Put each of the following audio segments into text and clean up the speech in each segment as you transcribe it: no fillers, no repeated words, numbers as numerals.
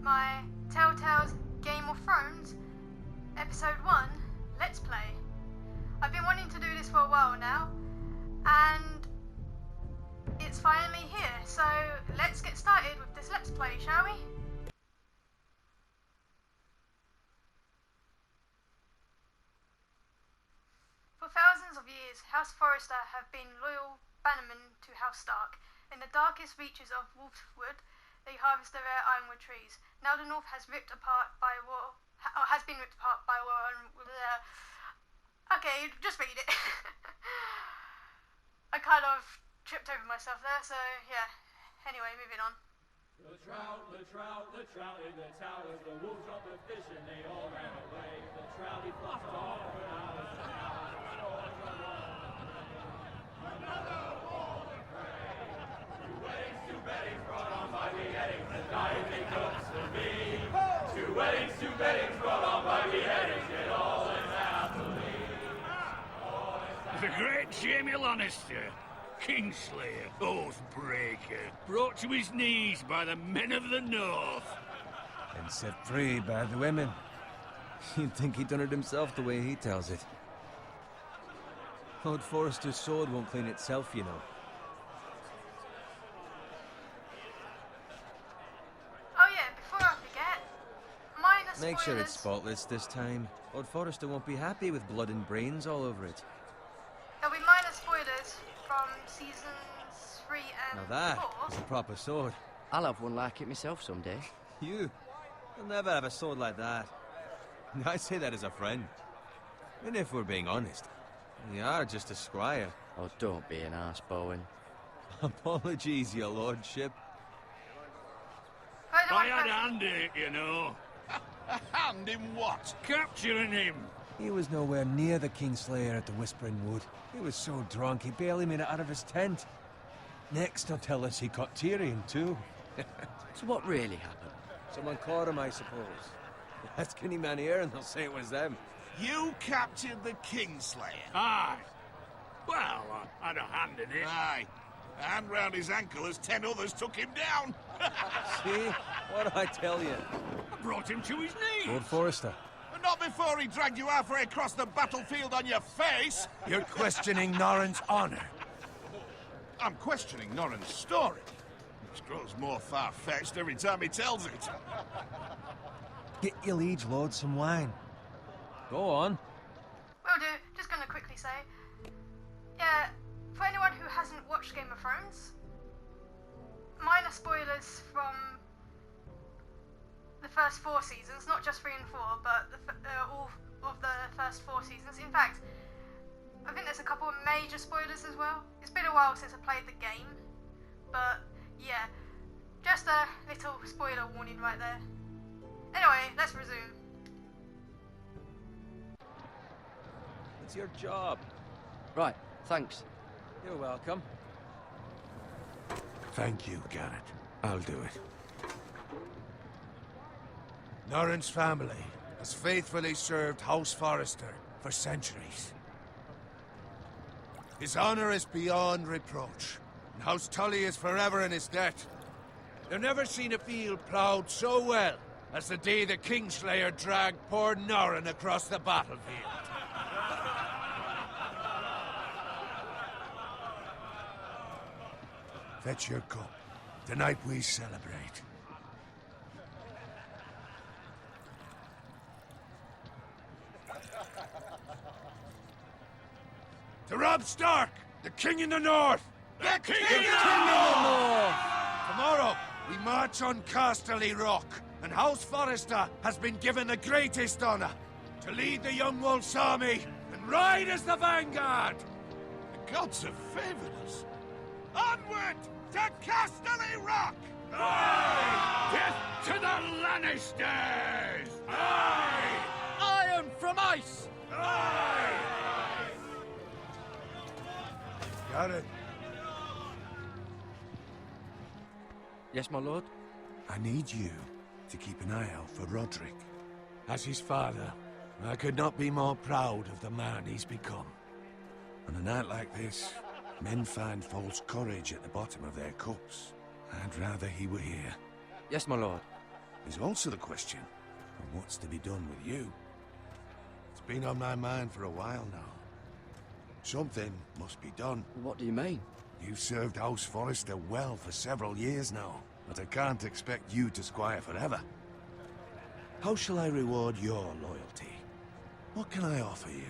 my TellTale's Game of Thrones Episode 1 Let's Play. I've been wanting to do this for a while now, and it's finally here, so let's get started with this Let's Play, shall we? For thousands of years, House Forrester have been loyal bannermen to House Stark. In the darkest reaches of Wolfwood, they harvest the rare ironwood trees. Now the North has been ripped apart by war. Okay, just read it. I kind of tripped over myself there, so yeah. Anyway, moving on. The trout in the towers, the wolves dropped the fish and they all ran away. The trout he flopped off when I was down. Another wall of prey. Two weddings brought on by beheadings, the dying they cooks to me. Two weddings brought on by beheadings, get all in happily. The great Jamie Lannister, Kingslayer, Oathbreaker, brought to his knees by the men of the North. And set free by the women. You'd think he'd done it himself the way he tells it. Lord Forrester's sword won't clean itself, you know. Oh yeah, before I forget, minor spoilers. Make sure it's spotless this time. Lord Forrester won't be happy with blood and brains all over it. There'll be minor spoilers from seasons 3 and Now that 4. is a proper sword. I'll have one like it myself someday. You'll never have a sword like that. I say that as a friend. And if we're being honest, you are just a squire. Oh, don't be an arse, Bowen. Apologies, your lordship. I had a hand in it, you know. A hand in what? Capturing him. He was nowhere near the Kingslayer at the Whispering Wood. He was so drunk he barely made it out of his tent. Next, he'll tell us he caught Tyrion, too. So what really happened? Someone caught him, I suppose. Ask any man here and they'll say it was them. You captured the Kingslayer. Aye. Well, I had a hand in it. Aye. A hand round his ankle as 10 others took him down. See? What did I tell you? I brought him to his knees. Lord Forrester. But not before he dragged you halfway across the battlefield on your face. You're questioning Norrin's honor. I'm questioning Norrin's story, which grows more far-fetched every time he tells it. Get your liege lord some wine. Go on. Will do. Just gonna quickly say, yeah, for anyone who hasn't watched Game of Thrones, minor spoilers from the first 4 seasons, not just 3 and 4, but all of the first 4 seasons. In fact, I think there's a couple of major spoilers as well. It's been a while since I played the game, but yeah, just a little spoiler warning right there. Anyway, let's resume. It's your job. Right, thanks. You're welcome. Thank you, Garrett. I'll do it. Norrin's family has faithfully served House Forrester for centuries. His honor is beyond reproach, and House Tully is forever in his debt. They've never seen a field ploughed so well as the day the Kingslayer dragged poor Norrin across the battlefield. Fetch your cup. Tonight we celebrate. To Robb Stark, the King in the North! The King in the North! Tomorrow, we march on Casterly Rock, and House Forrester has been given the greatest honor to lead the Young Wolf's army and ride as the vanguard! The gods have favored us. Onward to Casterly Rock! Aye! Death to the Lannisters! Aye! Iron from ice! Aye! Got it. Yes, my lord? I need you to keep an eye out for Roderick. As his father, I could not be more proud of the man he's become. On a night like this, men find false courage at the bottom of their cups. I'd rather he were here. Yes, my lord. is also the question of what's to be done with you. It's been on my mind for a while now. Something must be done. What do you mean? You've served House Forrester well for several years now, but I can't expect you to squire forever. How shall I reward your loyalty? What can I offer you?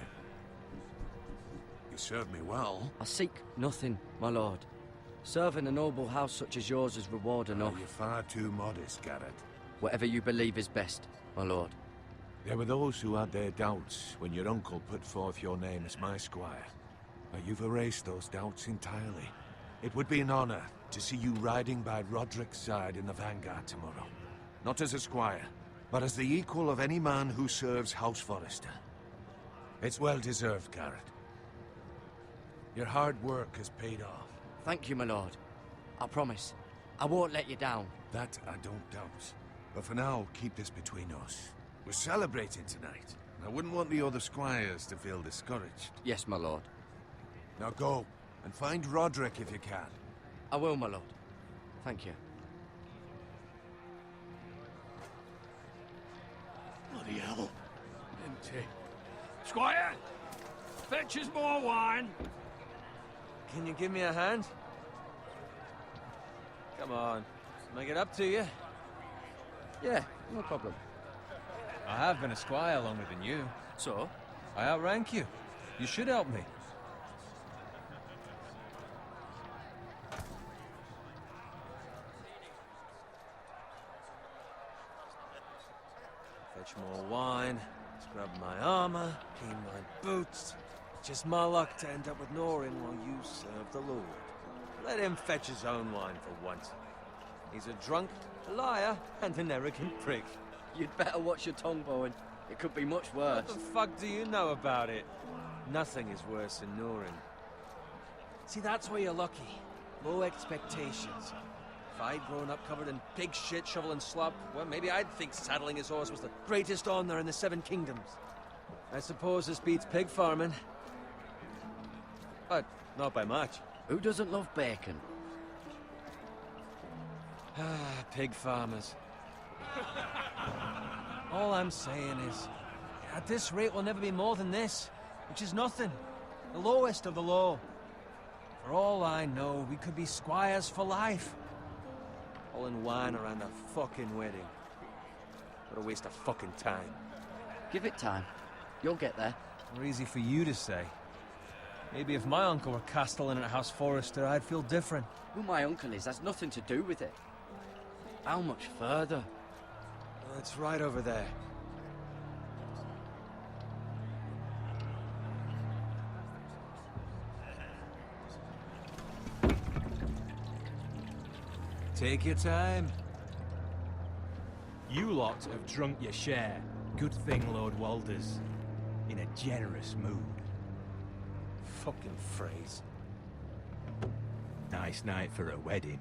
You served me well. I seek nothing, my lord. Serving a noble house such as yours is reward enough. You're far too modest, Garrett. Whatever you believe is best, my lord. There were those who had their doubts when your uncle put forth your name as my squire. But you've erased those doubts entirely. It would be an honor to see you riding by Roderick's side in the vanguard tomorrow. Not as a squire, but as the equal of any man who serves House Forrester. It's well deserved, Garrett. Your hard work has paid off. Thank you, my lord. I promise. I won't let you down. That I don't doubt. But for now, keep this between us. We're celebrating tonight. I wouldn't want the other squires to feel discouraged. Yes, my lord. Now go, and find Roderick if you can. I will, my lord. Thank you. Bloody hell. Empty. Squire! Fetch us more wine. Can you give me a hand? Come on. Make it up to you. Yeah, no problem. I have been a squire longer than you. So? I outrank you. You should help me. Fetch more wine, scrub my armor, clean my boots. Just my luck to end up with Norin while you serve the Lord. Let him fetch his own wine for once. He's a drunk, a liar, and an arrogant prick. You'd better watch your tongue, Bowen. It could be much worse. What the fuck do you know about it? Nothing is worse than Norin. See, that's where you're lucky. Low expectations. If I'd grown up covered in pig shit, shovel and slop, well, maybe I'd think saddling his horse was the greatest honor in the Seven Kingdoms. I suppose this beats pig farming. But not by much. Who doesn't love bacon? Pig farmers. All I'm saying is, at this rate we'll never be more than this, which is nothing. The lowest of the low. For all I know, we could be squires for life. All in wine around a fucking wedding. What a waste of fucking time. Give it time. You'll get there. More easy for you to say. Maybe if my uncle were castellan at House Forrester, I'd feel different. Who my uncle is has nothing to do with it. How much further? It's right over there. Take your time. You lot have drunk your share. Good thing Lord Walder's in a generous mood. Fucking phrase. Nice night for a wedding.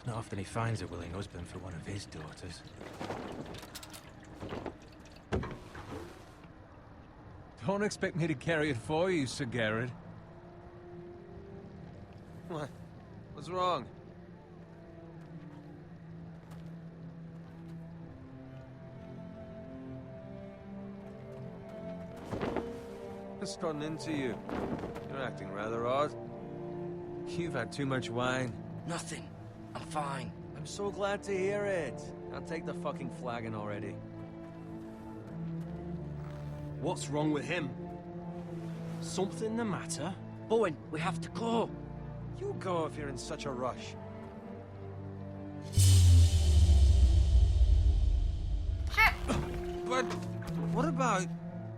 Not often he finds a willing husband for one of his daughters. Don't expect me to carry it for you, Sir Garrett. What? What's wrong? What's gotten into you? You're acting rather odd. You've had too much wine. Nothing. I'm fine. I'm so glad to hear it. I'll take the fucking flagon already. What's wrong with him? Something the matter? Bowen, we have to go. You go if you're in such a rush. Shit! But what about...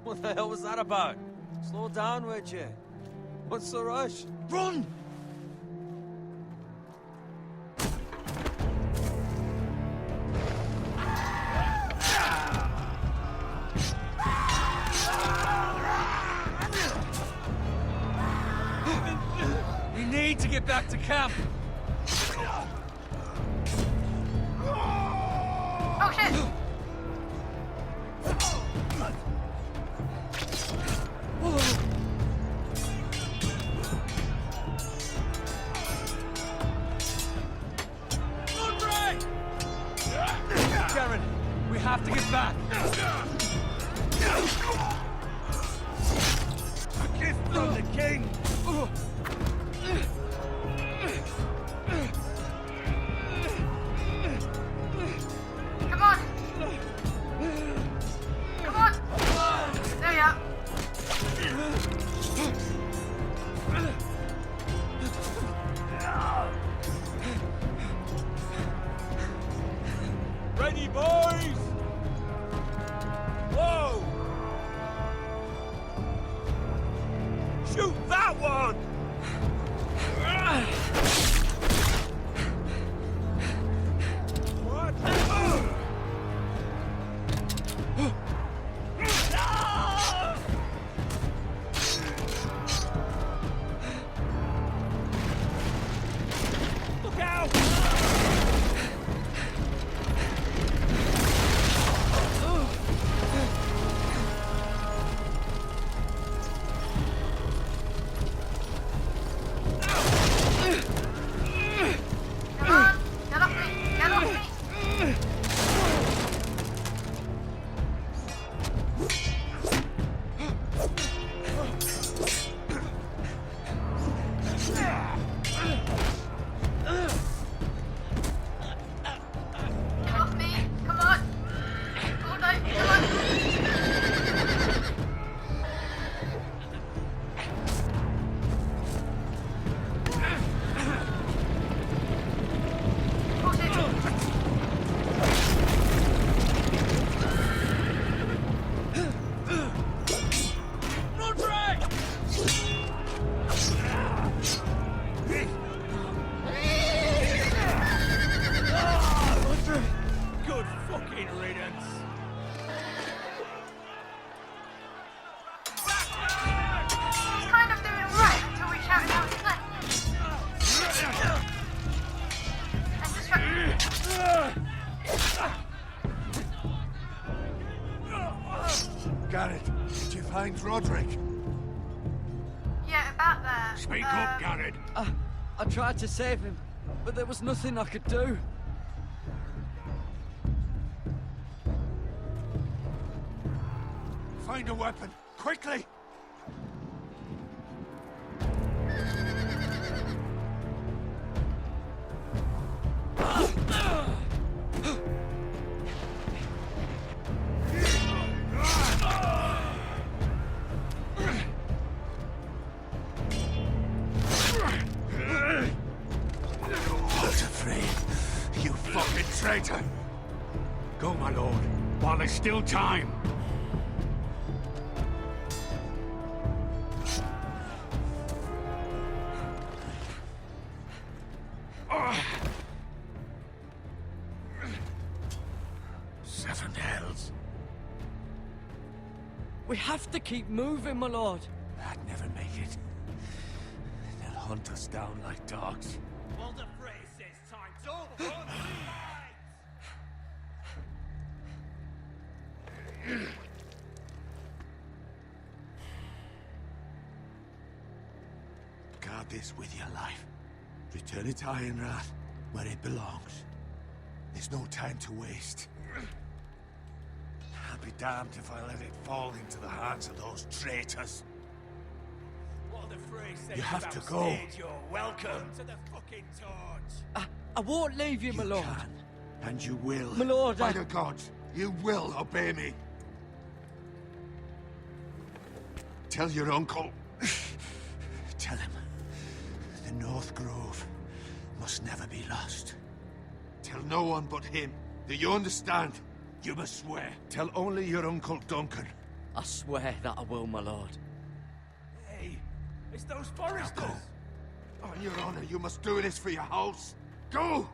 What the hell was that about? Slow down, would you? What's the rush? Run! We need to get back to camp. Oh shit! have to get back. A gift from the king. Come on! Come on! There you are. Ready, boys? Whoa! Shoot that one! What? Look out! Come on! Get off me! Get off me! Get off me! Come on! Oh no! Come on! Push it! Good fucking riddance. He's kind of doing right until we shout out his name. And distract. Garrett, did you find Roderick? Yeah, about that. Speak up, Garrett. I tried to save him, but there was nothing I could do. Find a weapon, quickly! Walter, you fucking traitor! Go, my lord, while there's still time. Seven hells. We have to keep moving, my lord. I'd never make it. They'll hunt us down like dogs. Walter Frey says time's over. Guard this with your life. Return it to Ironrath, where it belongs. There's no time to waste. I'll be damned if I let it fall into the hands of those traitors. Walter Frey says You have to about go. stage, you're welcome to the fucking torch. I won't leave you, my lord. Can, and you will. My lord, By the gods, you will obey me. Tell your uncle. Tell him. The North Grove must never be lost. Tell no one but him. Do you understand? You must swear. Tell only your Uncle Duncan. I swear that I will, my lord. Hey, it's those Now foresters. go. On your honor, you must do this for your house. Go!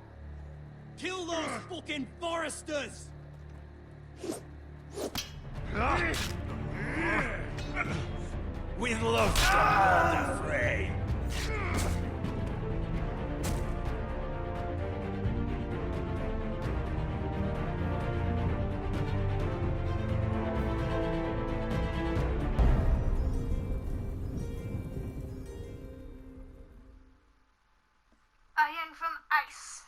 Kill those fucking foresters! With love from Walter Frey. Iron from ice.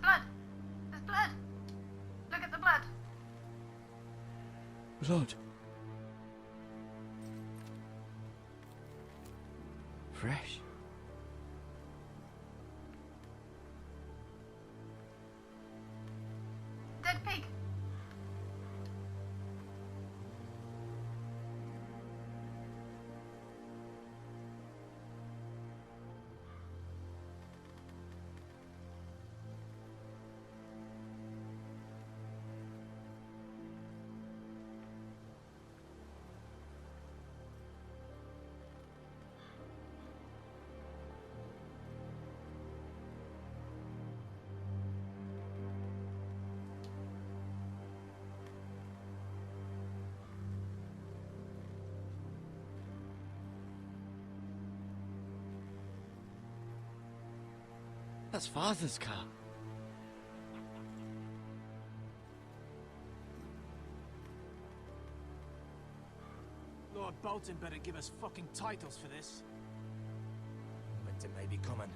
blood. There's blood. Look at the blood. Blood. Fresh. Dead pig. That's Father's car. Lord Bolton better give us fucking titles for this. Winter may be coming,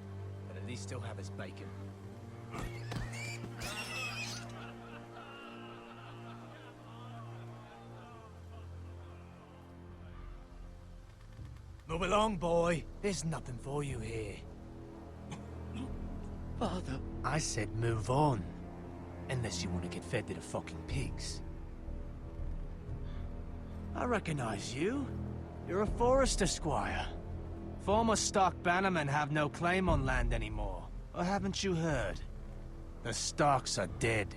but at least he'll have his bacon. Move along, boy. There's nothing for you here. Father. I said move on. Unless you want to get fed to the fucking pigs. I recognize you. You're a Forester squire. Former Stark bannermen have no claim on land anymore. Or haven't you heard? The Starks are dead.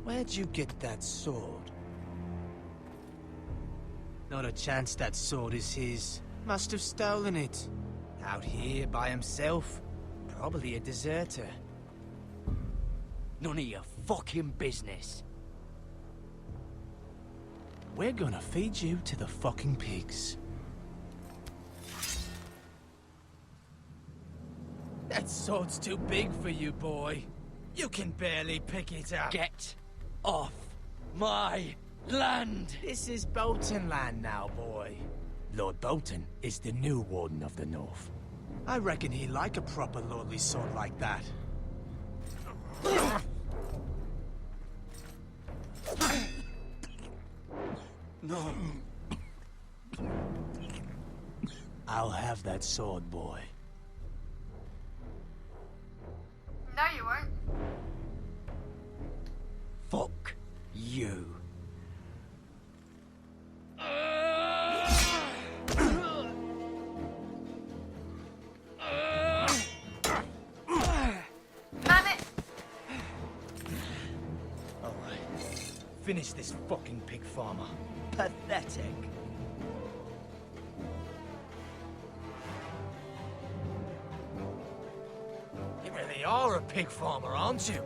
Where'd you get that sword? Not a chance that sword is his. Must have stolen it. Out here by himself. Probably a deserter. None of your fucking business. We're gonna feed you to the fucking pigs. That sword's too big for you, boy. You can barely pick it up. Get off my land! This is Bolton land now, boy. Lord Bolton is the new Warden of the North. I reckon he'd like a proper lordly sword like that. No. I'll have that sword, boy. No, you won't. Fuck you. Man it! Alright. Finish this fucking pig farmer. Pathetic. You really are a pig farmer, aren't you?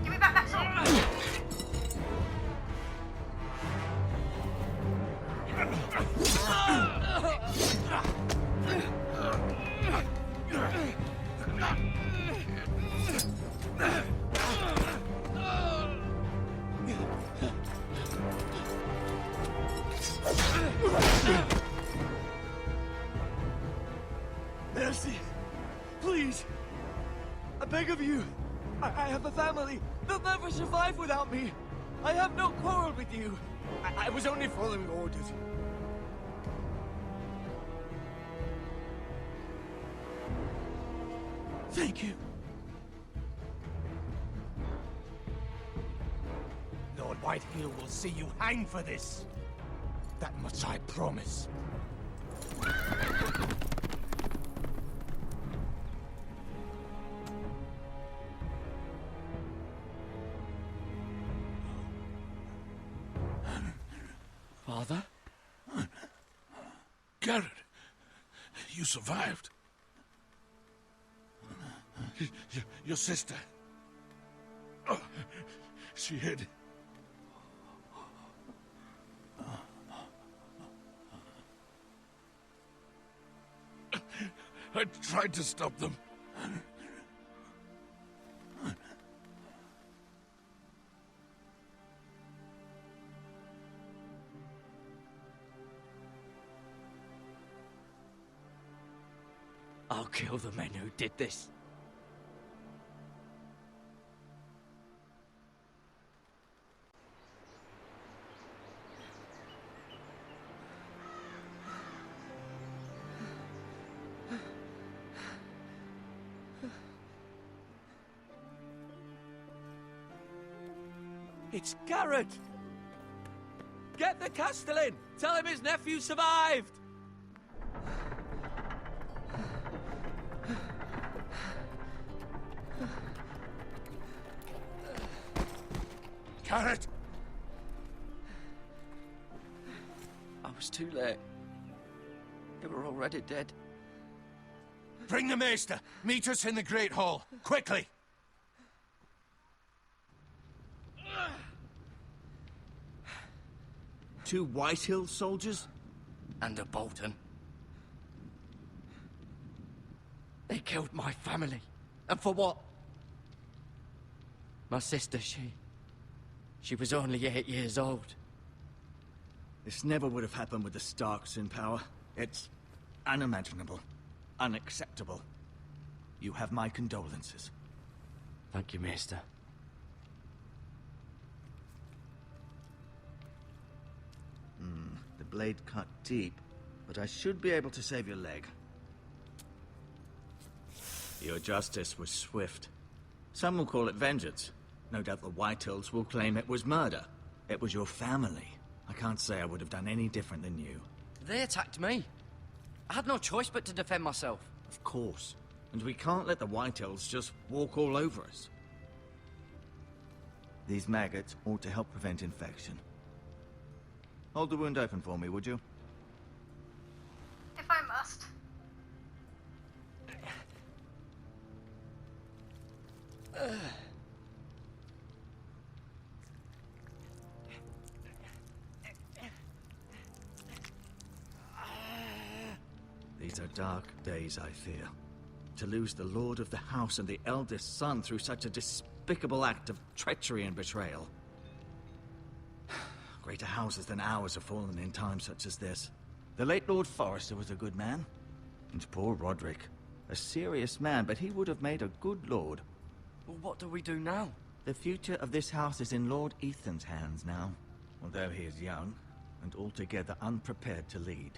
Give me back that sword. Mercy. Please. I beg of you. I have a family. They'll never survive without me. I have no quarrel with you. I was only following orders. Thank you. Lord Whitehill will see you hang for this. That much I promise. Father? Garrett, you survived. Your sister. Oh, she hid. I tried to stop them. I'll kill the men who did this. It's Garrett! Get the Castellan! Tell him his nephew survived! Garrett! I was too late. They were already dead. Bring the Maester! Meet us in the Great Hall, quickly! Two Whitehill soldiers? And a Bolton. They killed my family. And for what? My sister, she was only 8 years old. This never would have happened with the Starks in power. It's unimaginable. Unacceptable. You have my condolences. Thank you, Maester. The blade cut deep, but I should be able to save your leg. Your justice was swift. Some will call it vengeance. No doubt the Whitehills will claim it was murder. It was your family. I can't say I would have done any different than you. They attacked me. I had no choice but to defend myself. Of course. And we can't let the Whitehills just walk all over us. These maggots ought to help prevent infection. Hold the wound open for me, would you? If I must. These are dark days, I fear. To lose the lord of the house and the eldest son through such a despicable act of treachery and betrayal. Greater houses than ours have fallen in times such as this. The late Lord Forrester was a good man. And poor Roderick. A serious man, but he would have made a good lord. Well, what do we do now? The future of this house is in Lord Ethan's hands now. Although he is young, and altogether unprepared to lead.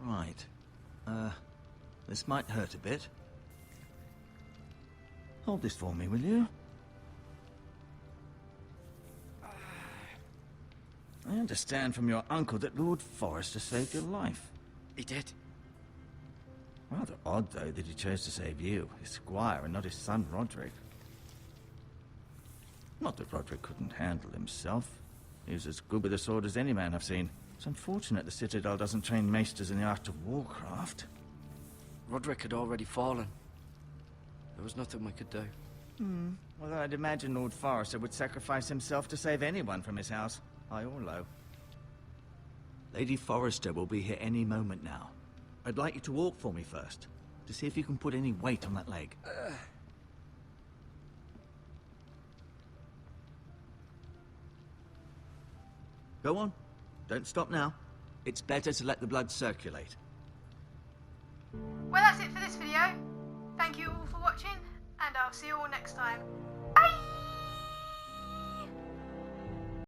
Right. This might hurt a bit. Hold this for me, will you? I understand from your uncle that Lord Forrester saved your life. He did. Rather odd, though, that he chose to save you, his squire, and not his son Roderick. Not that Roderick couldn't handle himself. He was as good with a sword as any man I've seen. It's unfortunate the Citadel doesn't train maesters in the art of warcraft. Roderick had already fallen. There was nothing we could do. Although I'd imagine Lord Forrester would sacrifice himself to save anyone from his house, high or low. Lady Forrester will be here any moment now. I'd like you to walk for me first, to see if you can put any weight on that leg. Go on. Don't stop now. It's better to let the blood circulate. Well, that's it for this video. Thank you all for watching, and I'll see you all next time. Bye!